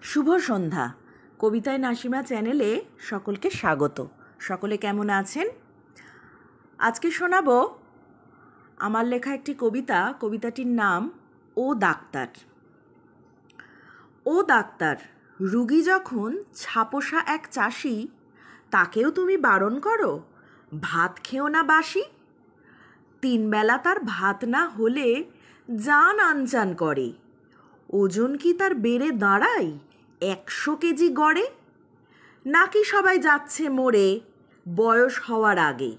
শুভ সন্ধ্যা। কবিতায় নাসিমা চ্যানেলে সকলকে স্বাগত। সকলে কেমন আছেন? আজকে শোনাবো আমার লেখা একটি কবিতা। কবিতাটির নাম ও ডাক্তার। ও ডাক্তার, রুগী যখন ছাপোষা এক চাষি, তাকেও তুমি বারণ করো ভাত খেও না বাসি। 3 বেলা তার ভাত না হলে জান আনচান করে, ওজন কি তার বেড়ে দাঁড়ায় 100 কেজি গড়ে? নাকি সবাই যাচ্ছে মরে বয়স হওয়ার আগে?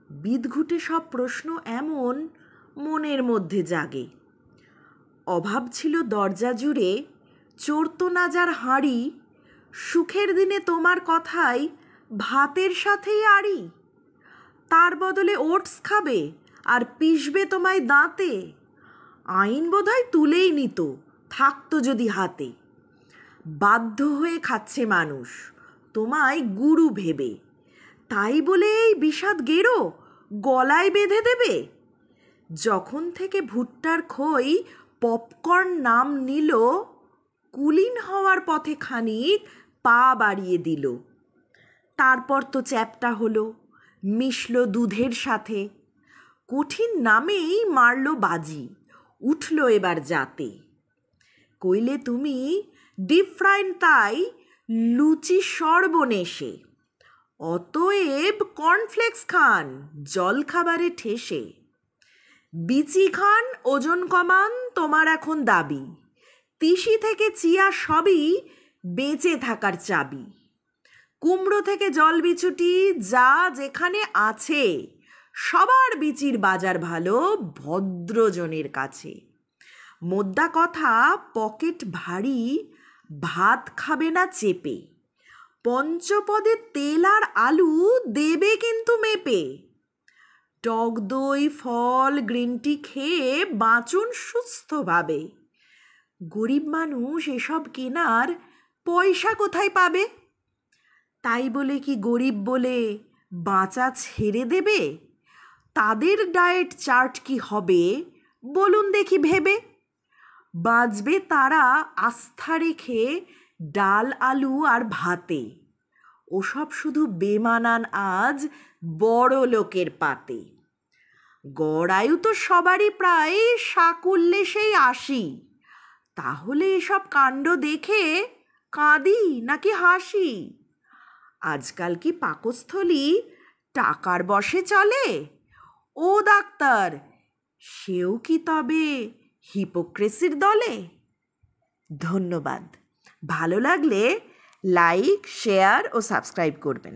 বিদঘুটে সব প্রশ্ন এমন মনের মধ্যে জাগে। অভাব ছিল দরজা জুড়ে, চড়তো না যার হাঁড়ি, সুখের দিনে তোমার কথাই ভাতের সাথেই আড়ি। তার বদলে ওটস খাবে আর পিষবে তোমায় দাঁতে, আইন বোধহয় তুলেই নিত থাকতো যদি হাতে। বাধ্য হয়ে খাচ্ছে মানুষ তোমায় গুরু ভেবে, তাই বলে এই বিষাদ গেরো গলায় বেঁধে দেবে? যখন থেকে ভুট্টার খই পপকর্ন নাম নিল, কুলীন হওয়ার পথে খানিক পা বাড়িয়ে দিল। তারপর তো চ্যাপ্টা হলো, মিশল দুধের সাথে, কঠিন নামেই মারল বাজি, উঠল এবার যাতে। কইলে তুমি ডিপ ফ্রাইন তাই লুচি সর্বনেশে, অতএব কর্নফ্লেক্স খান জল খাবারে ঠেসে। বিচি খান ওজন কমান তোমার এখন দাবি, তিসি থেকে চিয়া সবই বেঁচে থাকার চাবি। কুমড়ো থেকে জল বিচুটি যা যেখানে আছে, সবার বিচির বাজার ভালো ভদ্রজনের কাছে। মোদ্দা কথা পকেট ভারী, ভাত খাবে না চেপে, পঞ্চপদে তেল আর আলু দেবে কিন্তু মেপে। টক দই ফল গ্রিন টি খেয়ে বাঁচুন সুস্থভাবে। গরিব মানুষ এসব কেনার পয়সা কোথায় পাবে? তাই বলে কি গরিব বলে বাঁচা ছেড়ে দেবে? তাদের ডায়েট চার্ট কি হবে বলুন দেখি ভেবে? বাঁচবে তারা আস্থা রেখে ডাল আলু আর ভাতে, ওসব শুধু বেমানান আজ বড় লোকের পাতে। গড় আয়ু তো সবারই প্রায় সাকুল্যে সেই 80, তাহলে এসব কাণ্ড দেখে কাঁদি নাকি হাসি? আজকাল কি পাকস্থলী টাকার বশে চলে? ও ডাক্তার, সেও কি তবে হিপোক্রেসির দলে? ধন্যবাদ। ভালো লাগলে লাইক শেয়ার ও সাবস্ক্রাইব করবেন।